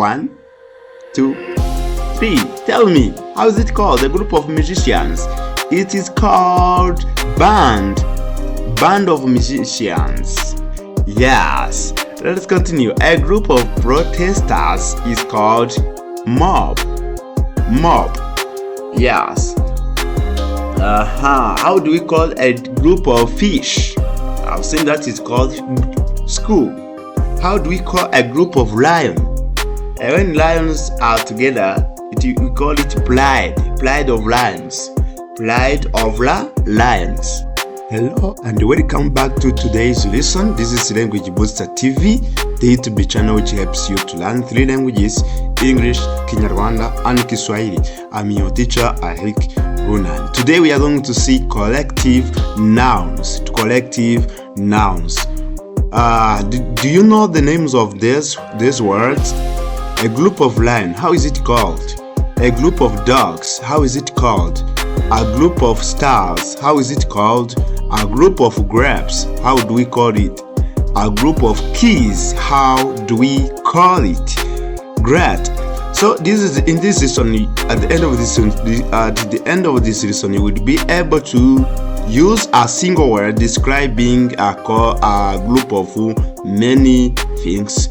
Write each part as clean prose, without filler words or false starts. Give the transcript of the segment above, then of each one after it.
1, 2, 3. Tell me, how is it called? A group of musicians. It is called band. Band of musicians. Yes. Let us continue. A group of protesters is called mob. Mob. Yes. How do we call a group of fish? I was saying that is called school. How do we call a group of lions? When lions are together, we call it pride. Pride of lions. Pride of lions. Hello and welcome back to today's lesson. This is Language Booster TV, the YouTube channel which helps you to learn 3 languages: English, Kinyarwanda, and Kiswahili. I'm your teacher, Ahik. Today we are going to see collective nouns. Collective nouns. Do you know the names of these words? A group of lions, how is it called? A group of dogs, how is it called? A group of stars, how is it called? A group of grapes, how do we call it? A group of keys, how do we call it? Great. So this is in this lesson. At the end of this lesson, you will be able to use a single word describing a group of many things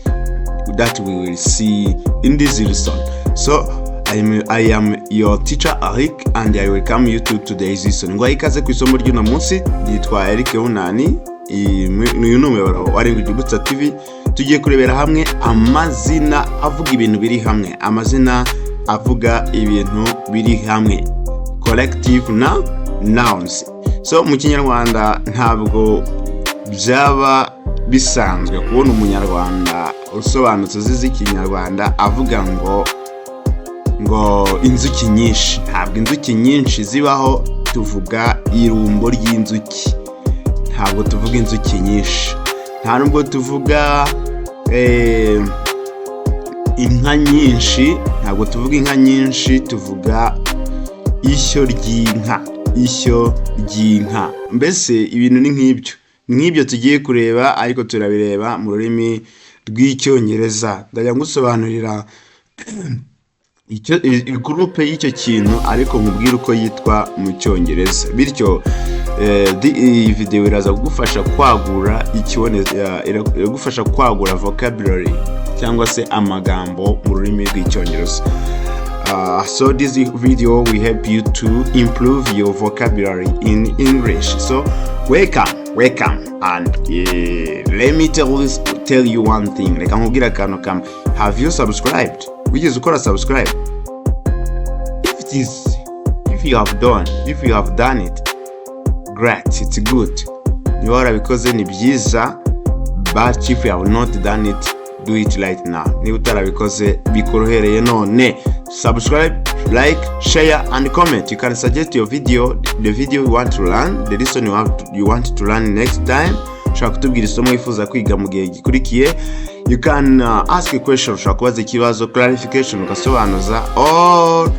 that we will see in this lesson. So I am your teacher Eric and I welcome you to today's lesson. Ngo ikaze ku isomo ry'uno munsi yitwa Eric Unani. Uyu numero wa Language Booster TV. Tugiye kurebera hamwe amazina avuga ibintu biri hamwe. Amazina avuga ibintu biri hamwe. Collective nouns. So mu Kinyarwanda ntabwo byaba bisanzwe kubona umunyarwanda usobanutse uzize Ikinyarwanda avuga ngo inzuki nyinshi. Ntabwo inzuki nyinshi zibaho, tuvuga irumbo ry'inzuki. Ntabwo tuvuga inzuki nyinshi. Nta nubwo tuvuga inka nyinshi. Ntabwo tuvuga inka nyinshi, tuvuga ishyo ry'inka. Ishyo ry'inka. Mbese ibintu ni nk'ibyo tugiye kureba, ariko turabireba mu rurimi rw'Icyongereza. Ndajya ngusobanurira groupe y'icyo kintu, ariko nkubwira uko yitwa mu Cyongereza. Bityo iyi video iraza kugufasha kwagura iragufasha kwagura vocabulary cyangwa se amagambo mu rurimi rw'Icyongereza. So this video will help you to improve your vocabulary in English. So welcome and let me tell you one thing. Reka nkubwira akantu kamwe. Have you subscribed? Wigeze ukora subscribe? If you have done it, great, it's good. Niba warabikoze ni byiza, but if you have not done it, do it right now. Niba utarabikoze bikorohereye none. Subscribe, like, share and comment. You can suggest your video, the video you want to learn, the lesson you want to learn next time. Ushaka kutubwira isomo wifuza kwiga mu gihe gikurikiye. You can ask a question, ushaka kubaza ikibazo, clarification ukasobanuza, or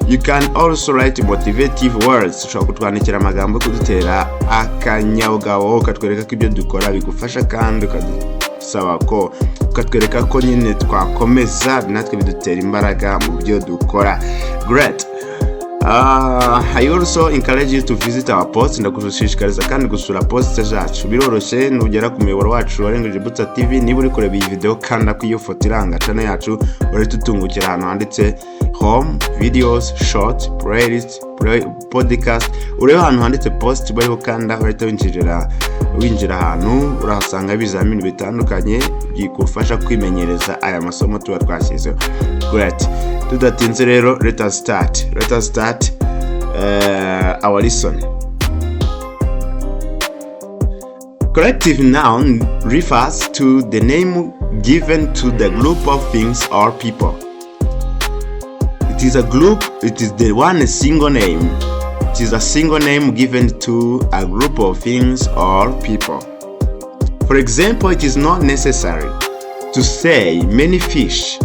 you can also write motivative words. Ushaka kutwandikira amagambo kudutera akanyabugabo, ukatwereka ko ibyo dukora bigufasha kandi ukadusaba ko ukatwereka ko nyine twakomeza natwe bidutera imbaraga mu byo dukora. Great. I also encourage you to visit our posts. Ndakushishikariza kandi gusura posts zacu. Biroroshye, nugera ku muyoboro wacu wa Language Booster TV. Niba uri kureba iyi video, kanda ku iyo foto iranga channel yacu, urahita utungukira ahantu handitse home, videos, short, playlist, podcast. Ureba ahantu handitse post, bariho kanda, urahita winjira ahantu, urahasanga ibizamini bitandukanye bigufasha kwimenyereza aya masomo tuba twashyizeho. Great. Tudatinze rero, let us start our lesson. Collective noun refers to the name given to the group of things or people. It is a single name. It is a single name given to a group of things or people. For example, it is not necessary to say many fish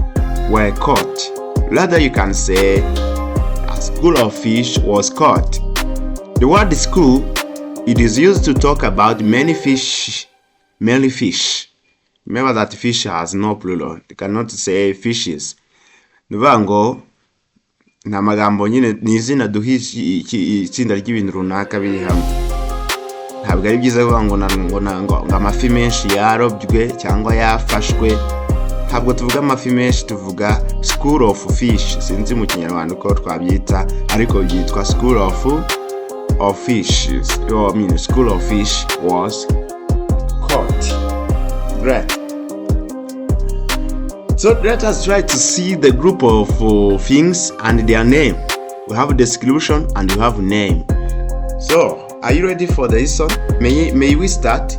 were caught. Rather, you can say a school of fish was caught. The word school, it is used to talk about many fish. Remember that fish has no plural. You cannot say fishes. Nuvuga ngo nta magambo nyine ni izina duha itsinda ry'ibintu runaka biri hamwe. Ntabwo ari byiza kuvuga ngo amafi menshi yarobwe cyangwa yafashwe. Ntabwo tuvuga amafi menshi, tuvuga school of fish. Sinzi mu Kinyarwanda uko twabyita, ariko byitwa school of fishes. I mean, school of fish was caught. Great. So let us try to see the group of things and their name. We have a description and we have a name. So, are you ready for the lesson? May we start?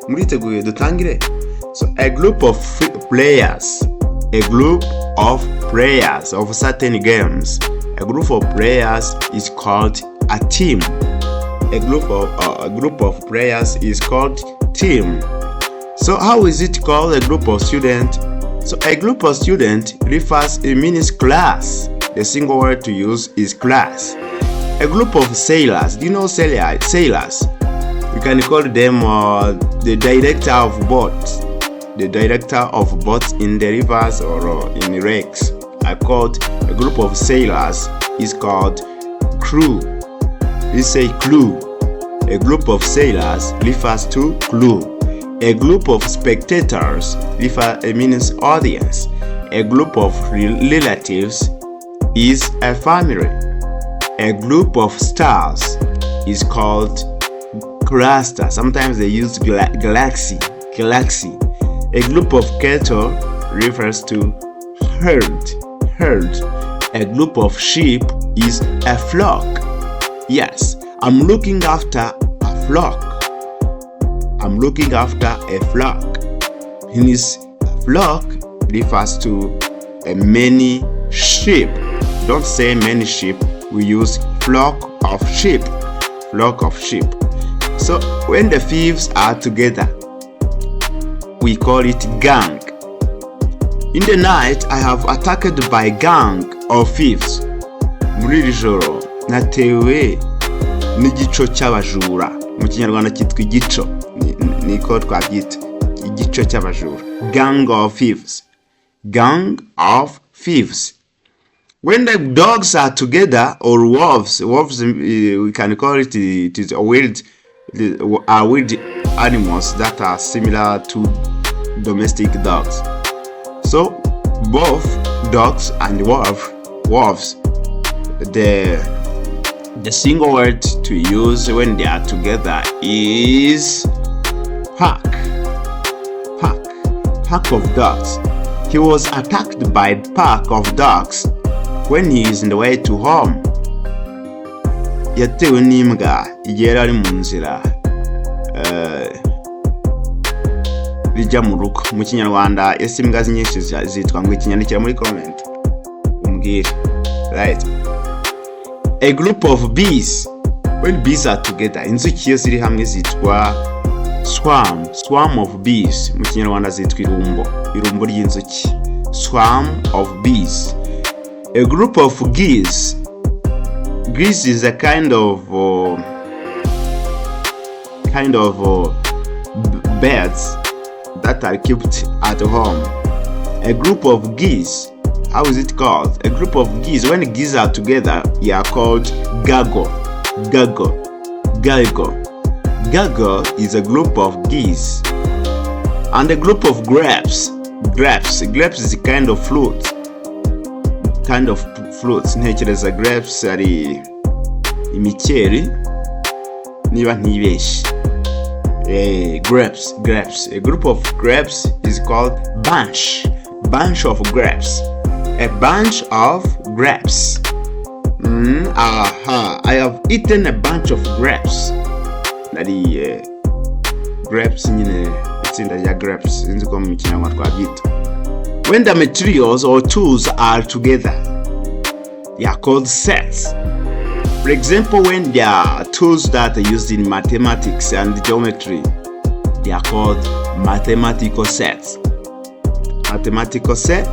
Muriteguye dutangire? So, a group of players. A group of players of certain games. A group of players is called a team. A group of players is called team. So, how is it called a group of students? So a group of students means class. The single word to use is class. A group of sailors. Do you know sailors? You can call them the director of boats. The director of boats in the rivers or in the lakes are called a group of sailors is called crew. We say crew. A group of sailors refers to crew. A group of spectators means audience. A group of relatives is a family. A group of stars is called cluster. Sometimes they use galaxy. A group of cattle refers to herd. A group of sheep is a flock. Yes, I'm looking after a flock. I'm looking after a flock. His flock refers to many sheep. Don't say many sheep. We use flock of sheep. Flock of sheep. So when the thieves are together, we call it gang. In the night, I have attacked by gang of thieves. Muri iri joro natewe n'igico cy'abajura. Mu Kinyarwanda cyitwa igico. Niko twabyita igico cy'abajura. Gang of thieves. Gang of thieves. When the dogs are together, or wolves, we can call it wild animals that are similar to domestic dogs. So both dogs and wolves, the single word to use when they are together is pack of dogs. He was attacked by a pack of dogs when he is in the way to home. Yatewe n'imbwa igihe yari ari mu nzira rijya mu rugo. Mu Kinyarwanda ese imbwa nyinshi zitwa ngo ikinyandikira muri comment umbwire. Right. A group of bees. When bees are together, inzuki iyo ziri hamwe zitwa swarm of bees. Mu Kinyarwanda zitwa irumbo ry'inzuki. Swarm of bees. A group of geese. Geese is a kind of birds that are kept at home. A group of geese. How is it called? A group of geese. When geese are together, they are called gaggle. Gaggle is a group of geese. And a group of grapes. Grapes is a kind of fruit. Ntekereza grapes ari imikeri niba ntibeshye. Grapes. A group of grapes is called bunch of grapes. A bunch of grapes. I have eaten a bunch of grapes. Nari grapes nyine itsinda rya grapes inzi ko mu Kinyarwanda twabyita. When the materials or tools are together, they are called sets. For example, when there are tools that are used in mathematics and geometry, they are called mathematical sets. Mathematical set.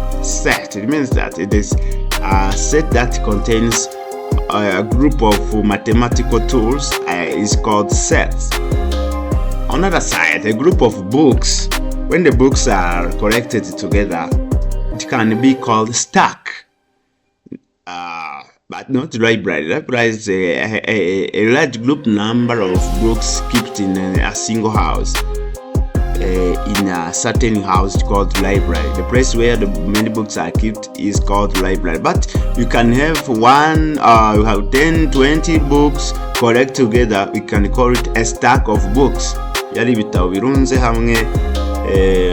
It means that it is a set that contains a group of mathematical tools is called sets. On the other side, a group of books When the books are collected together, it can be called stack, but not library. Library is a large group number of books kept in a single house. In a certain house called library. The place where the many books are kept is called library. But you can have one, you have 10, 20 books collect together. We can call it a stack of books. Yari ibitabo birunze hamwe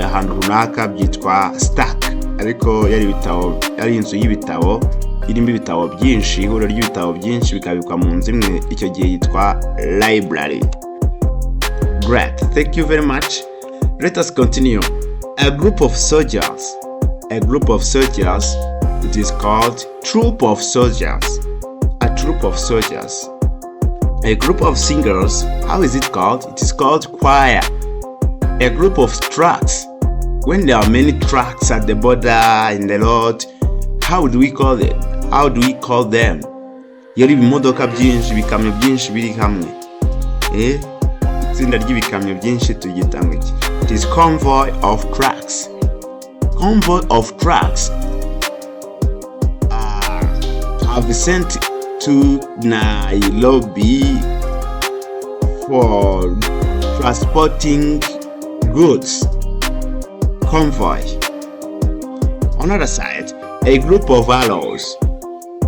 ahantu runaka byitwa stack. Ariko yari inzu y'ibitabo irimo ibitabo byinshi, ihuriro ry'ibitabo byinshi bikabikwa mu nzu imwe, icyo gihe yitwa library. Great, thank you very much. Let us continue. A group of soldiers. A group of soldiers. It is called troop of soldiers. A troop of soldiers. A group of singers. How is it called? It is called choir. A group of trucks. When there are many trucks at the border in the road, how do we call it? How do we call them? Yari ibimodoka byinshi, ibikamyo byinshi biri hamwe. Itsinda ry'ibikamyo byinshi tugitanga iki? It is convoy of trucks. Convoy of trucks have been sent to Nairobi for transporting goods. Convoy. On the other side, a group of arrows.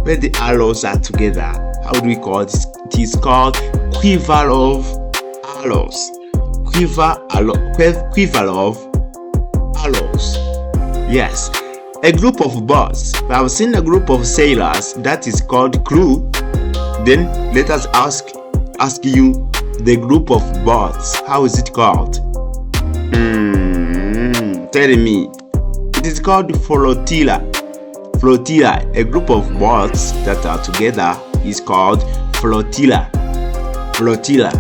Where the arrows are together, how do we call it? It is called quiver of arrows. Quiver of arrows. Yes. A group of boats. We have seen a group of sailors, that is called crew. Then let us ask you the group of boats. How is it called? Tell me. It is called flotilla. Flotilla. A group of boats that are together is called flotilla. Flotilla.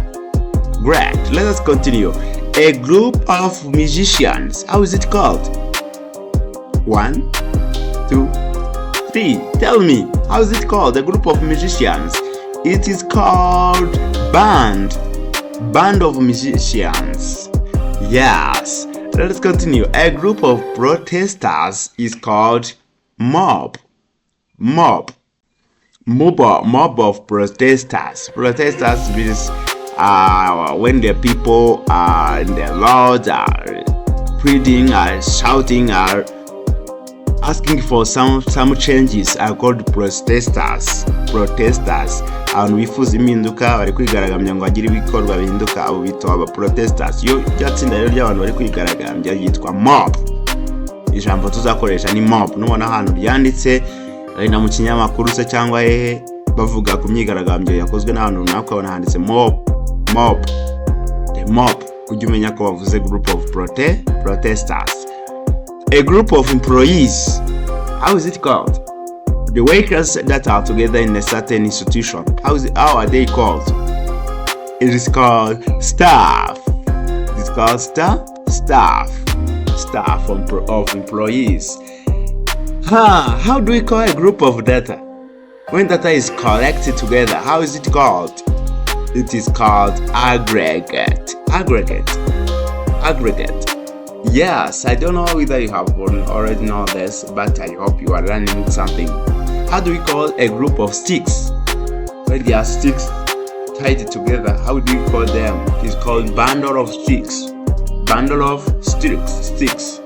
Great. Let us continue. A group of musicians. How is it called? 1, 2, 3. Tell me. How is it called? A group of musicians. It is called band. Band of musicians. Yes. Let us continue. A group of protesters is called mob. Mob of protesters. Protesters means when the people are in the roads are pleading, are shouting, are asking for some changes, are called protesters. Abantu bifuza impinduka bari kwigaragambya ngo hagire ibikorwa bihinduka, abo bitwa aba protesters. Yo ryatsinda rero ry'abantu bari kwigaragambya yitwa mob. Ijambo tuzakoresha ni mob. Nubona ahantu byanditse na mu kinyamakuru se cyangwa bavuga ku myigaragambyo yakozwe n'abantu runaka, ukabona handitse mob. The mob. Ujye umenya ko bavuze group of protesters. A group of employees. How is it called? The workers that are together in a certain institution. How are they called? It is called staff. It is called staff of employees. How do we call a group of data? When data is collected together, how is it called? It is called aggregate. Yes, I don't know whether you have already know this, but I hope you are learning something. How do we call a group of sticks? When there are sticks tied together, how do we call them? It is called bundle of sticks. Bundle of sticks.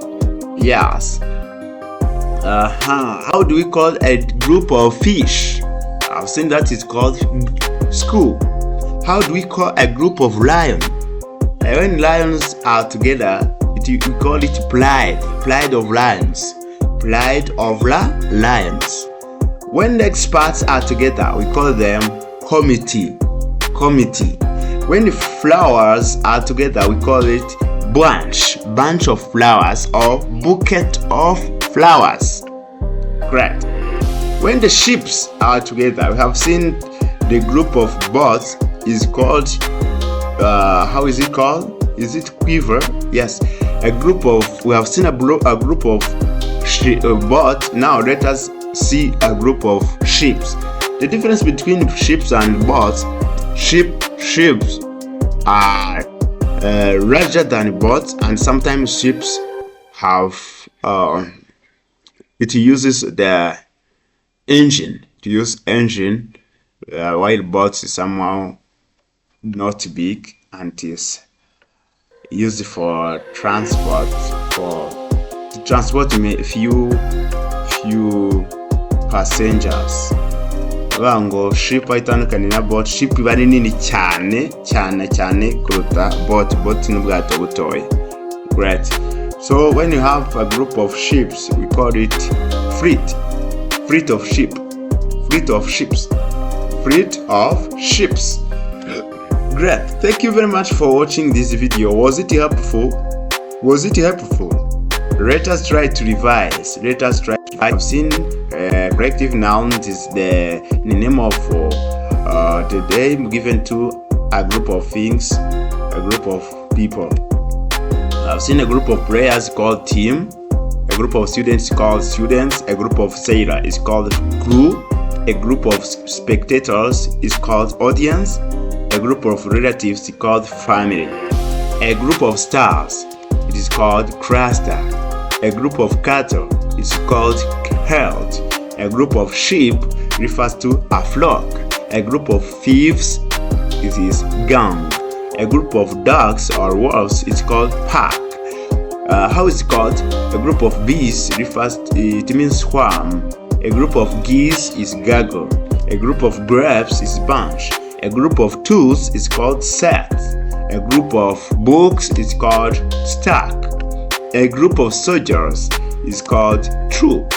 Yes. How do we call a group of fish? I've seen that it's called school. How do we call a group of lions? When lions are together, we call it pride of lions. Pride of lions. When the experts are together, we call them committee. When the flowers are together, we call it bunch of flowers or bouquet of flowers. Great. When the ships are together, we have seen the group of boats is called how is it called? Is it quiver? Yes. We have seen a group of boats. Now let us see a group of ships. The difference between ships and boats: ships are larger than boats, and sometimes ships have it uses the engine while boats is somehow not big and is used for transport, to transport few passengers. Ngo ship itandukanye na boat. Ship iba nini cyane kuruta boat n'ubwato butoya. Great. So when you have a group of ships, we call it fleet of ships. Great. Thank you very much for watching this video. Was it helpful? Let us try to revise. I've seen corrective nouns is the name of the name given to a group of things, a group of people. I've seen a group of players called team, a group of students called students, a group of sailors is called crew, a group of spectators is called audience, a group of relatives is called family, a group of stars it is called cluster, a group of cattle is called herd, a group of sheep refers to a flock, a group of thieves it is gang, a group of dogs or wolves is called pack. How is it called? A group of bees it means swarm, a group of geese is gaggle, a group of grapes is bunch, a group of tools is called set, a group of books is called stack, a group of soldiers is called troop,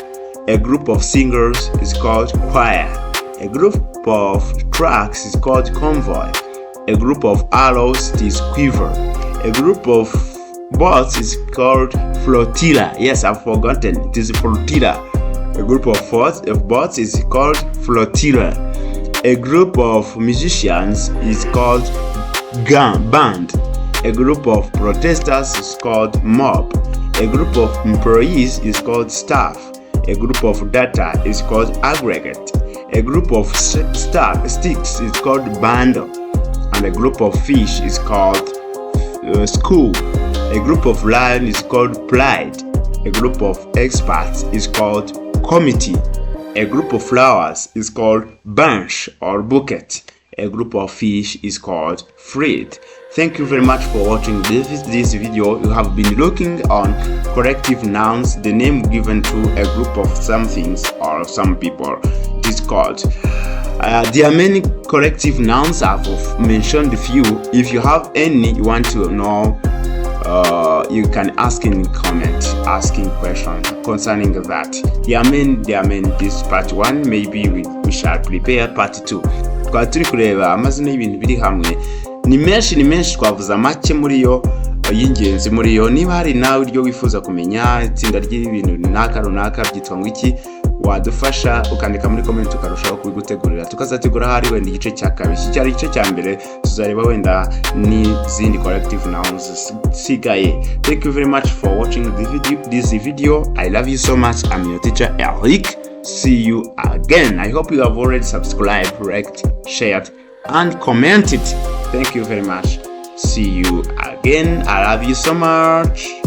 a group of singers is called choir, a group of trucks is called convoy, a group of arrows is quiver, a group of boats is called flotilla. Yes, I've forgotten, it is flotilla. A group of boats is called flotilla. A group of musicians is called band. A group of protesters is called mob. A group of employees is called staff. A group of data is called aggregate. A group of sticks is called bundle. And a group of fish is called school. A group of lion is called pride. A group of experts is called committee. A group of flowers is called bunch or bouquet. A group of fish is called fleet. Thank you very much for watching this video. You have been looking on corrective nouns, the name given to a group of some things or some people. It is called. There are many corrective nouns. I've mentioned a few. If you have any you want to know, you can ask in comment, asking questions concerning that. There are many. This part 1, maybe we shall prepare part 2. Twari turi kureba amazina y'ibintu biri hamwe, ni menshi twavuza make muri yo y'ingenzi muri yo. Niba hari nawe iryo wifuza kumenya itsinda ry'ibintu runaka byitwa ngo iki, wadufasha ukandika muri comment ukarushaho kubigutegurira, tukazategura hari wenda igice cya kabiri. Cyari igice cya mbere, tuzareba wenda n'izindi corrective nouns sigaye. Thank you very much for watching this video. I love you so much. I'm your teacher Eric. See you again. I hope you have already subscribed, liked, shared and commented. Thank you very much. See you again. I love you so much.